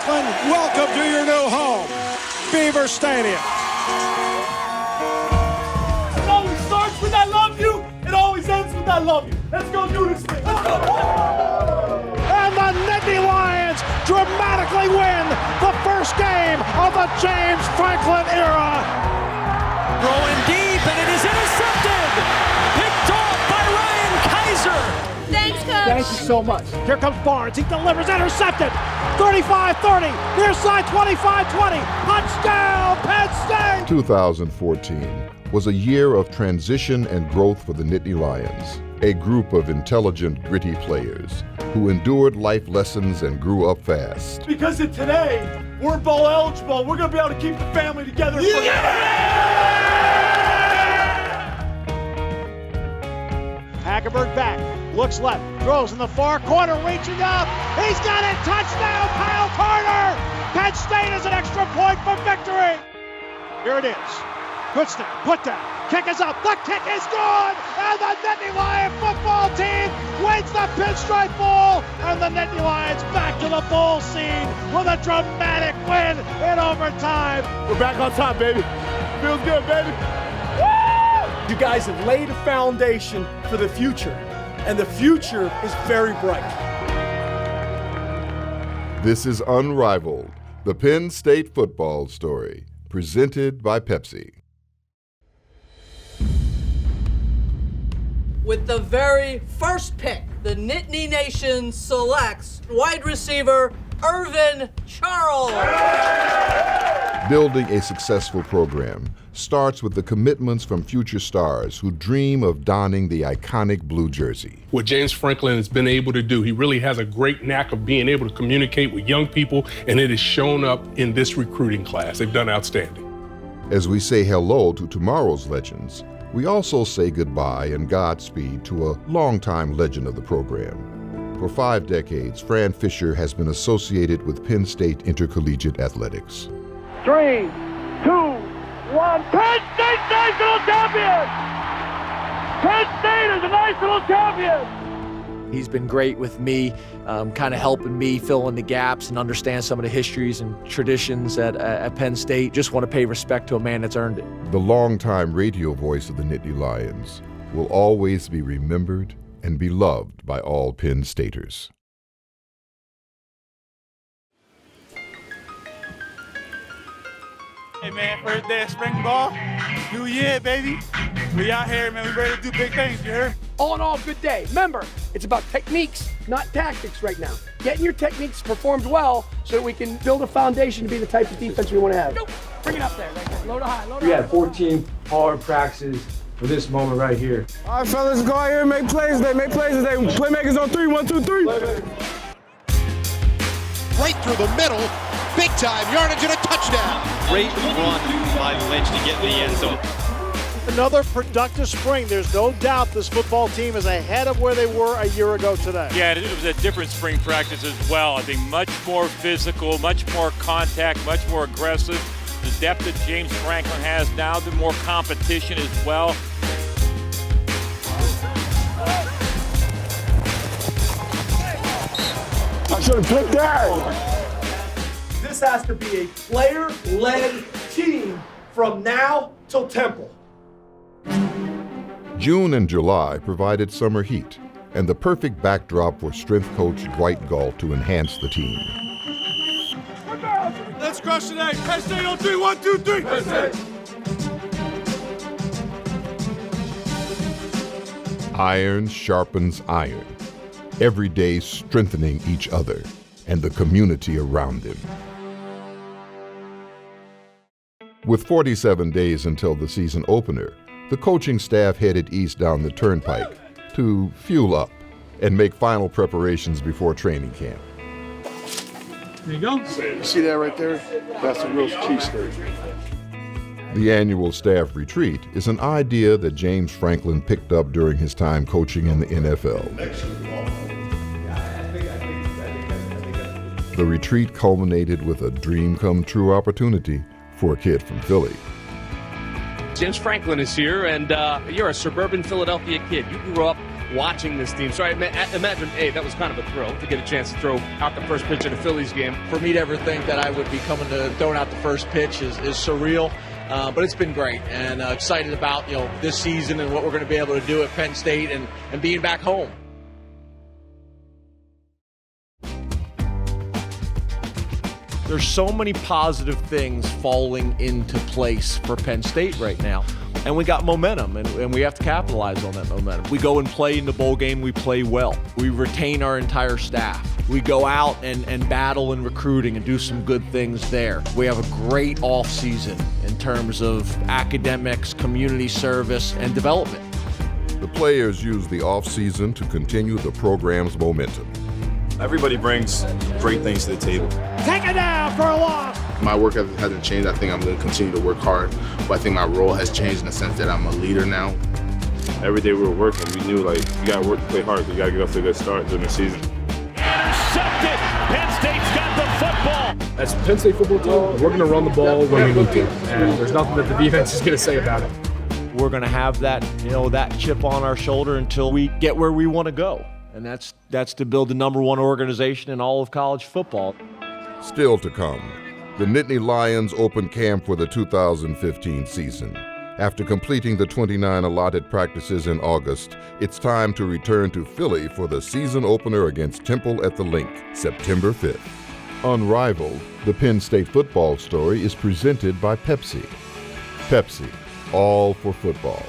Franklin, welcome to your new home, Beaver Stadium. It always starts with I love you. It always ends with I love you. Let's go do this thing. Let's go. And the Nittany Lions dramatically win the first game of the James Franklin era. Throwing deep, and it is intercepted. Picked off by Ryan Kaiser. Thanks, Coach. Thank you so much. Here comes Barnes. He delivers, intercepted. 35-30, near side 25-20. Touchdown, Penn State! 2014 was a year of transition and growth for the Nittany Lions, a group of intelligent, gritty players who endured life lessons and grew up fast. Because of today, we're bowl eligible. We're going to be able to keep the family together. Hackenberg back, looks left, throws in the far corner, reaching up. He's got it, touchdown, Kyle Carter! Penn State is an extra point for victory. Here it is. Good snap, put down, kick is up, the kick is good, and the Nittany Lion football team wins the Pinstripe Bowl, and the Nittany Lions back to the bowl scene with a dramatic win in overtime. We're back on top, baby. Feels good, baby. Woo! You guys have laid a foundation for the future, and the future is very bright. This is Unrivaled, the Penn State football story, presented by Pepsi. With the very first pick, the Nittany Nation selects wide receiver Irvin Charles. Building a successful program starts with the commitments from future stars who dream of donning the iconic blue jersey. What James Franklin has been able to do, he really has a great knack of being able to communicate with young people, and it has shown up in this recruiting class. They've done outstanding. As we say hello to tomorrow's legends, we also say goodbye and Godspeed to a longtime legend of the program. For 5 decades, Fran Fisher has been associated with Penn State intercollegiate athletics. 3, 2, 1, Penn State national champion! Penn State is a national champion! He's been great with me, kind of helping me fill in the gaps and understand some of the histories and traditions at Penn State. Just want to pay respect to a man that's earned it. The longtime radio voice of the Nittany Lions will always be remembered and beloved by all Penn Staters. Hey, man, first day of spring ball. New year, baby. We out here, man. We ready to do big things, you heard? All in all, good day. Remember, it's about techniques, not tactics right now. Getting your techniques performed well so that we can build a foundation to be the type of defense we want to have. Nope. Bring it up there, right there. Load it high, load it high. We had 14 hard practices for this moment right here. All right, fellas, go out here and make plays today. Make plays today. Playmakers on 3, 1, 2, 3. Right through the middle. Big time yardage and a touchdown. Great run by Lynch to get in the end zone. Another productive spring. There's no doubt this football team is ahead of where they were a year ago today. Yeah, it was a different spring practice as well. I think much more physical, much more contact, much more aggressive. The depth that James Franklin has now, the more competition as well. I should have picked that. This has to be a player-led team from now till Temple. June and July provided summer heat and the perfect backdrop for strength coach Dwight Galt to enhance the team. Let's crush today. Penn State on 3, 1, 2, 3. Penn State. Iron sharpens iron, every day strengthening each other and the community around them. With 47 days until the season opener, the coaching staff headed east down the turnpike to fuel up and make final preparations before training camp. There you go. You see that right there? That's a real cheesesteak. The annual staff retreat is an idea that James Franklin picked up during his time coaching in the NFL. The retreat culminated with a dream-come-true opportunity for a kid from Philly. James Franklin is here, and you're a suburban Philadelphia kid. You grew up watching this team. So I imagine, hey, that was kind of a thrill to get a chance to throw out the first pitch in a Phillies game. For me to ever think that I would be coming to throwing out the first pitch is surreal. But it's been great, and excited about this season and what we're going to be able to do at Penn State and being back home. There's so many positive things falling into place for Penn State right now, and we got momentum, and we have to capitalize on that momentum. We go and play in the bowl game, we play well. We retain our entire staff. We go out and battle in recruiting and do some good things there. We have a great off season in terms of academics, community service, and development. The players use the off season to continue the program's momentum. Everybody brings great things to the table. Take it down for a loss. My work ethic hasn't changed. I think I'm going to continue to work hard, but I think my role has changed in the sense that I'm a leader now. Every day we were working, we knew you got to work to play hard. You got to get off to a good start during the season. Intercepted. Penn State's got the football. As Penn State football team, we're going to run the ball when we need to, and there's nothing that the defense is going to say about it. We're going to have that, that chip on our shoulder until we get where we want to go. And that's to build the #1 organization in all of college football. Still to come, the Nittany Lions open camp for the 2015 season. After completing the 29 allotted practices in August, it's time to return to Philly for the season opener against Temple at the Link, September 5th. Unrivaled, the Penn State football story is presented by Pepsi. Pepsi, all for football.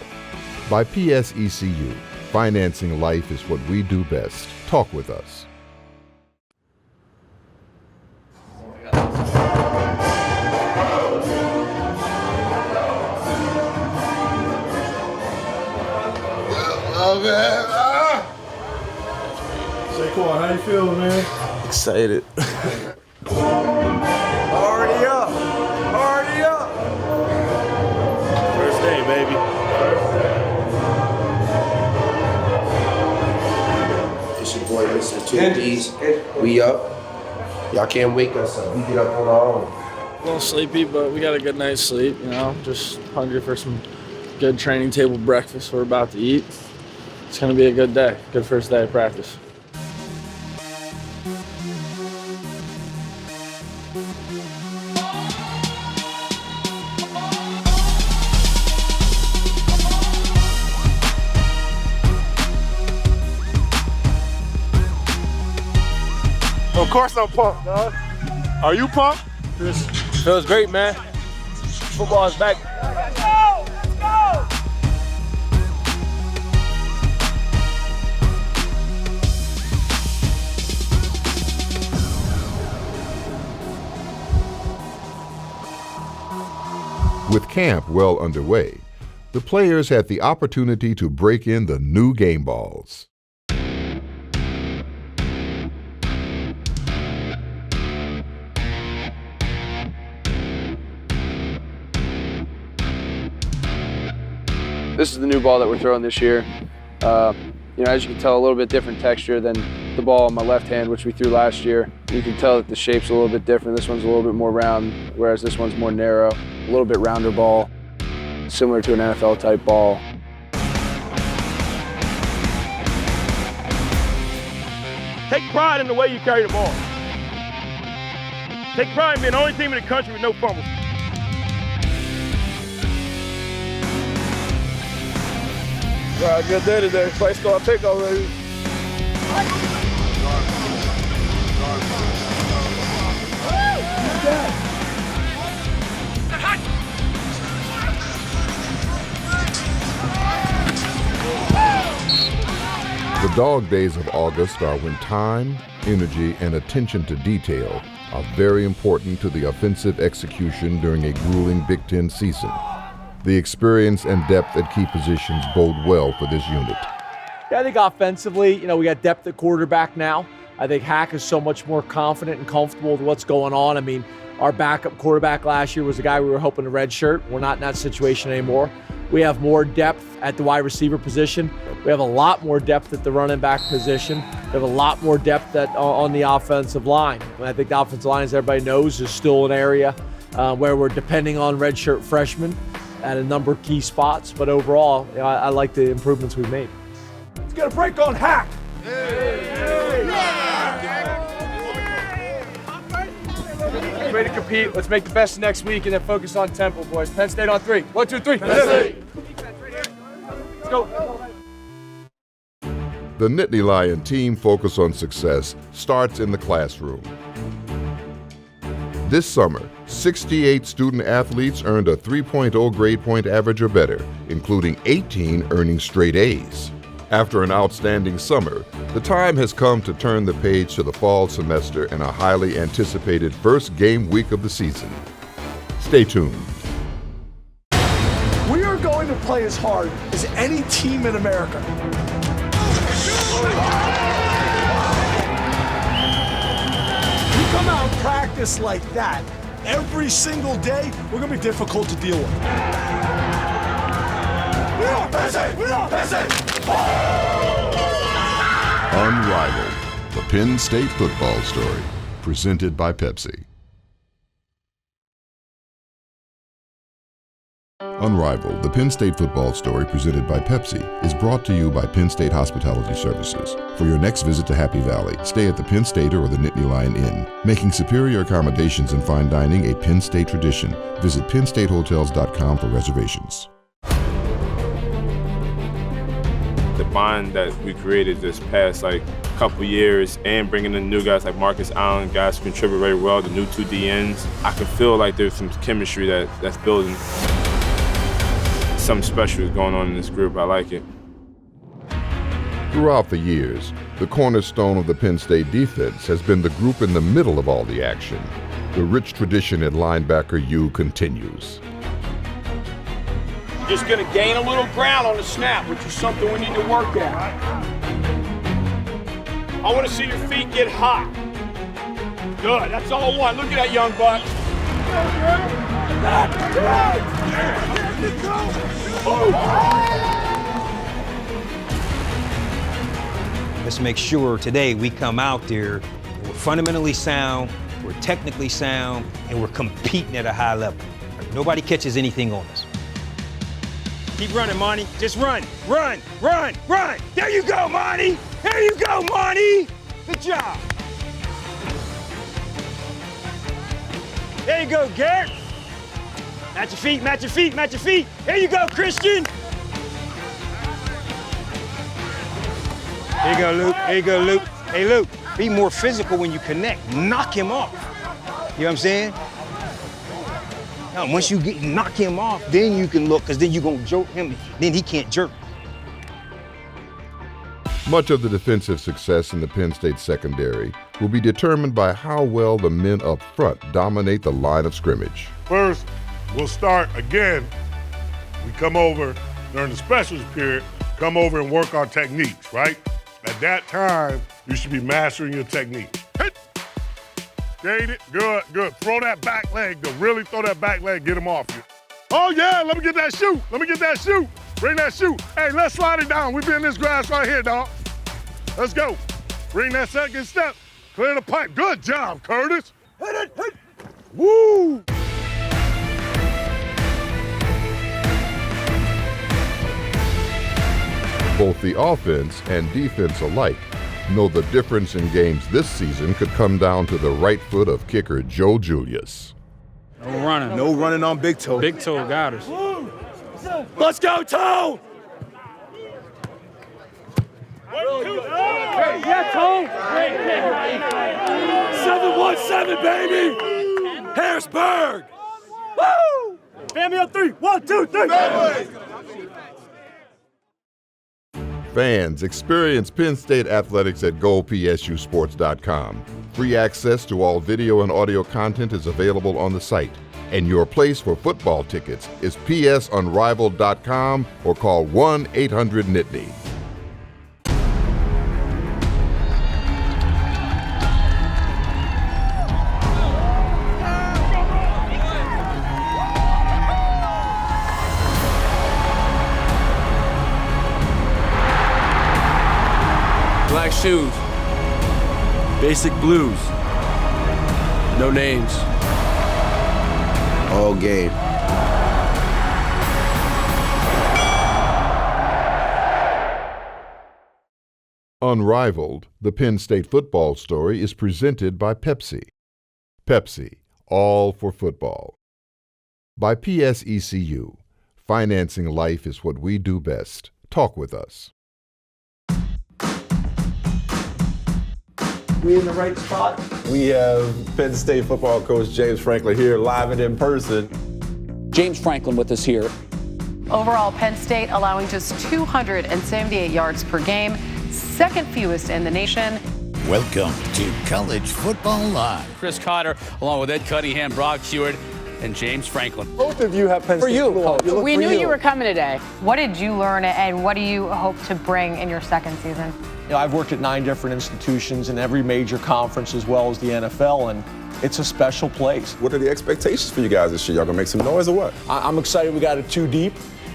By PSECU. Financing life is what we do best. Talk with us. Saquon, how you feeling, man? Excited. Already up. First day, baby. It's your boy, Mr. 2Ds. We up. Y'all can't wake us up. We get up on our own. A little sleepy, but we got a good night's sleep, Just hungry for some good training table breakfast we're about to eat. It's going to be a good day. Good first day of practice. Of course I'm pumped, dog. Are you pumped? Feels great, man. Football is back. Let's go! Let's go! With camp well underway, the players had the opportunity to break in the new game balls. This is the new ball that we're throwing this year. As you can tell, a little bit different texture than the ball on my left hand, which we threw last year. You can tell that the shape's a little bit different. This one's a little bit more round, whereas this one's more narrow. A little bit rounder ball, similar to an NFL type ball. Take pride in the way you carry the ball. Take pride in being the only team in the country with no fumbles. Good day today. Place go pick already. The dog days of August are when time, energy, and attention to detail are very important to the offensive execution during a grueling Big Ten season. The experience and depth at key positions bode well for this unit. Yeah, I think offensively, we got depth at quarterback now. I think Hack is so much more confident and comfortable with what's going on. I mean, our backup quarterback last year was the guy we were hoping to redshirt. We're not in that situation anymore. We have more depth at the wide receiver position. We have a lot more depth at the running back position. We have a lot more depth on the offensive line. And I think the offensive line, as everybody knows, is still an area where we're depending on redshirt freshmen at a number of key spots. But overall, I like the improvements we've made. Let's get a break on Hack. Ready to compete. Let's make the best next week and then focus on tempo, boys. Penn State on 3. 1, 2, 3. Penn State. Let's go. The Nittany Lion team focus on success starts in the classroom. This summer, 68 student athletes earned a 3.0 grade point average or better, including 18 earning straight A's. After an outstanding summer, the time has come to turn the page to the fall semester and a highly anticipated first game week of the season. Stay tuned. We are going to play as hard as any team in America. You come out and practice like that every single day, we're going to be difficult to deal with. Unrivaled, the Penn State football story, presented by Pepsi. Unrivaled, the Penn State football story presented by Pepsi, is brought to you by Penn State Hospitality Services. For your next visit to Happy Valley, stay at the Penn State or the Nittany Lion Inn. Making superior accommodations and fine dining a Penn State tradition. Visit PennStateHotels.com for reservations. The bond that we created this past couple years and bringing in new guys like Marcus Allen, guys who contribute very well, the new 2 DNs, I can feel like there's some chemistry that's building. Something special is going on in this group. I like it. Throughout the years, the cornerstone of the Penn State defense has been the group in the middle of all the action. The rich tradition at linebacker U continues. You're just going to gain a little ground on the snap, which is something we need to work at. I want to see your feet get hot. Good, that's all I want. Look at that young buck. Let's make sure today we come out there and we're fundamentally sound, we're technically sound, and we're competing at a high level. Nobody catches anything on us. Keep running, Monty. Just run, run, run, run. There you go, Monty. There you go, Monty. Good job. There you go, Garrett. Match your feet, match your feet, match your feet. There you go, Christian. There you go, Luke. There you go, Luke. Hey, Luke, be more physical when you connect. Knock him off. You know what I'm saying? Now, once you knock him off, then you can look, because then you're going to jerk him. Then he can't jerk. Much of the defensive success in the Penn State secondary will be determined by how well the men up front dominate the line of scrimmage. First, we'll start again. We come over during the specials period, come over and work our techniques, right? At that time, you should be mastering your technique. Hit. Gain it, good, good. Throw that back leg, to really throw that back leg, get him off you. Oh yeah, let me get that shoot, let me get that shoot. Bring that shoot. Hey, let's slide it down. We be in this grass right here, dog. Let's go. Bring that second step. Clear the pipe. Good job, Curtis. Hit it, hit. Woo! Both the offense and defense alike know the difference in games this season could come down to the right foot of kicker Joe Julius. No running. No running on Big Toe. Big Toe got us. Let's go, Toe! Yeah, Toe! 7-1-7, baby! Harrisburg! Woo! Family on 3. 1, 2, 3. Family! Fans, experience Penn State athletics at GoPSUSports.com. Free access to all video and audio content is available on the site. And your place for football tickets is psunrivaled.com or call 1-800-NITNY. Black shoes. Basic blues. No names. All game. Unrivaled, the Penn State football story is presented by Pepsi. Pepsi, all for football. By PSECU, financing life is what we do best. Talk with us. We in the right spot? We have Penn State football coach James Franklin here live and in person. James Franklin with us here. Overall, Penn State allowing just 278 yards per game, second fewest in the nation. Welcome to College Football Live. Chris Cotter, along with Ed Cunningham, Brock Hewitt, and James Franklin. Both of you have Penn State. For you, Coach. We knew you were coming today. What did you learn and what do you hope to bring in your second season? You know, I've worked at 9 different institutions in every major conference as well as the NFL, and it's a special place. What are the expectations for you guys this year? Y'all gonna make some noise or what? I'm excited we got it 2 deep,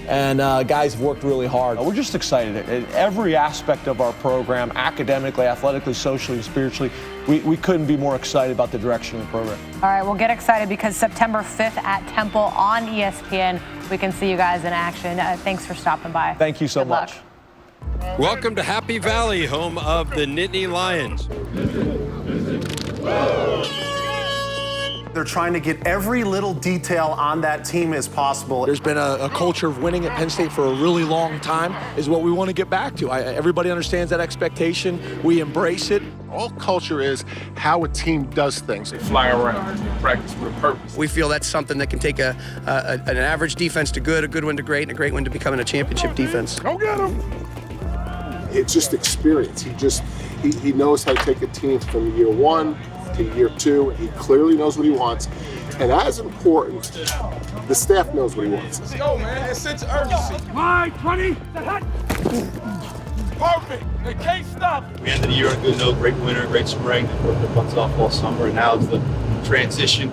and guys have worked really hard. We're just excited. In every aspect of our program, academically, athletically, socially, and spiritually, we couldn't be more excited about the direction of the program. All right, well, get excited because September 5th at Temple on ESPN, we can see you guys in action. Thanks for stopping by. Thank you so much. Welcome to Happy Valley, home of the Nittany Lions. They're trying to get every little detail on that team as possible. There's been a culture of winning at Penn State for a really long time, is what we want to get back to. Everybody understands that expectation. We embrace it. All culture is how a team does things. They fly around, practice with a purpose. We feel that's something that can take an average defense to good, a good one to great, and a great one to becoming a championship defense. Go get him! It's just experience. He knows how to take a team from year 1 to year 2. He clearly knows what he wants. And as important, the staff knows what he wants. Let's go, man. It's sense of urgency. My 20. Perfect. They can't stop. We ended the year on a good note. Great winter, great spring. Worked their butts off all summer, and now it's the transition.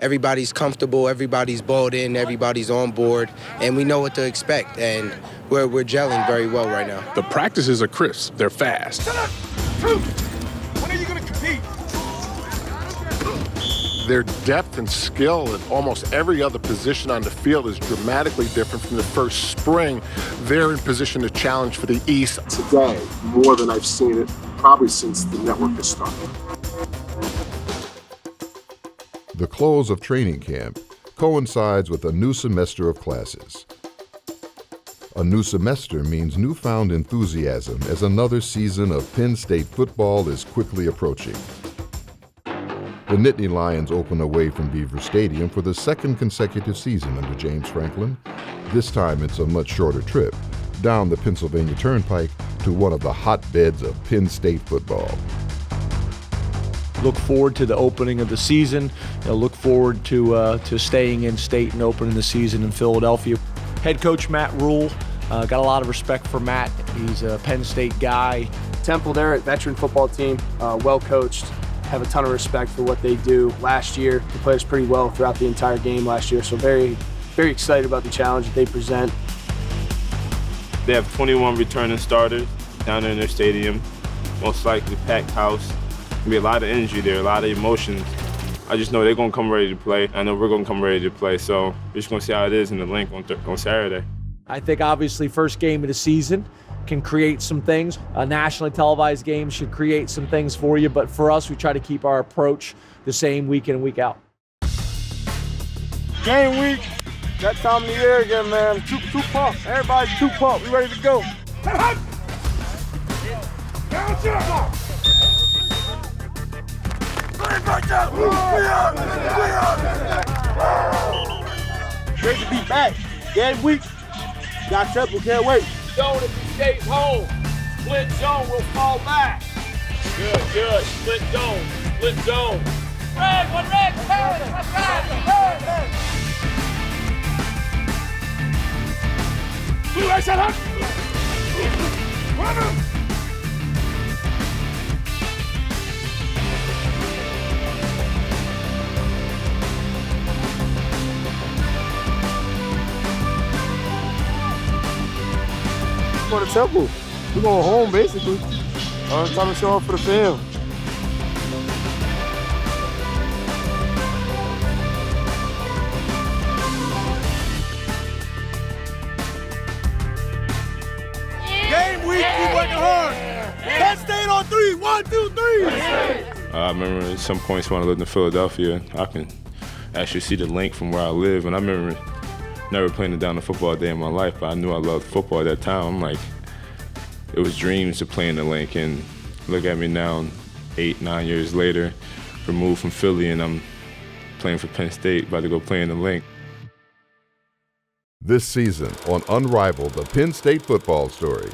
Everybody's comfortable, everybody's bought in, everybody's on board, and we know what to expect, and we're gelling very well right now. The practices are crisp. They're fast. When are you going to compete? Their depth and skill at almost every other position on the field is dramatically different from the first spring. They're in position to challenge for the East. Today, more than I've seen it, probably since the network has started. The close of training camp coincides with a new semester of classes. A new semester means newfound enthusiasm as another season of Penn State football is quickly approaching. The Nittany Lions open away from Beaver Stadium for the second consecutive season under James Franklin. This time it's a much shorter trip down the Pennsylvania Turnpike to one of the hotbeds of Penn State football. Look forward to the opening of the season. Look forward to staying in state and opening the season in Philadelphia. Head coach Matt Rule, got a lot of respect for Matt. He's a Penn State guy. Temple, they're a veteran football team, well coached. Have a ton of respect for what they do. Last year, they played us pretty well throughout the entire game last year, so very, very excited about the challenge that they present. They have 21 returning starters down there in their stadium, most likely packed house. There'll be a lot of energy there, a lot of emotions. I just know they're going to come ready to play. I know we're going to come ready to play, so we're just going to see how it is in the link on Saturday. I think obviously first game of the season can create some things. A nationally televised game should create some things for you, but for us, we try to keep our approach the same week in and week out. Game week. That time of the year again, man. Too pumped. Everybody's too pumped. We ready to go. Great to be back. Game week. Got Temple, can't wait. Zone, if he stays home, split zone will fall back. Good. Split zone. Red, one red, Blue right side, Run him! For the Temple. We're going home, basically. Time to show up for the fam. Game week, we working hard. 1, 2, 3. I remember at some points when I lived in Philadelphia, I can actually see the link from where I live. And I remember never playing down a football day in my life, but I knew I loved football at that time. I'm like, it was dreams to play in the link. And look at me now, 8, 9 years later, removed from Philly, and I'm playing for Penn State, about to go play in the link. This season on Unrivaled, the Penn State football story.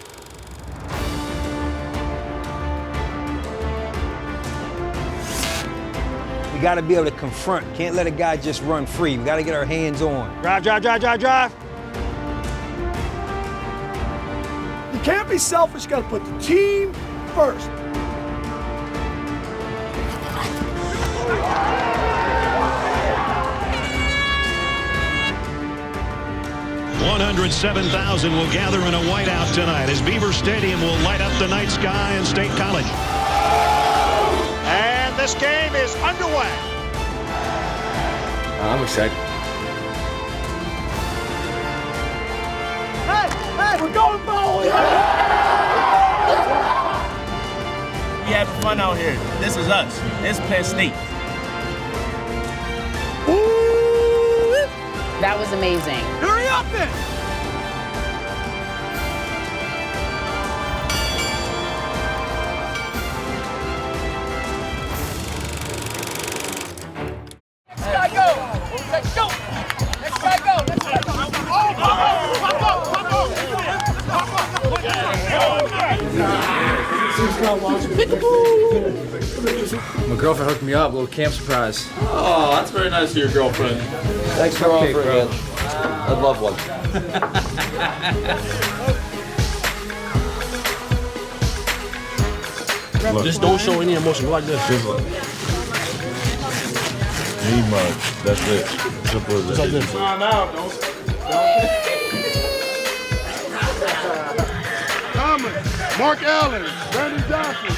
We got to be able to confront. Can't let a guy just run free. We got to get our hands on. Drive, drive, drive, drive, drive. You can't be selfish. You got to put the team first. $107,000 will gather in a whiteout tonight as Beaver Stadium will light up the night sky in State College. And this game is underway. I'm excited. Hey, we're going bowling. We having fun out here. This is us. This is Penn State. That was amazing. Hurry up then. Next guy go. Let's go. Next guy go. Next guy go. My girlfriend hooked me up, a little camp surprise. Oh, that's very nice of your girlfriend. Thanks for offering, man. I'd love one. Just don't show any emotion. Go like this. Just like that's it. Simple as Just like this. Thomas, Mark Allen, Brandon Johnson.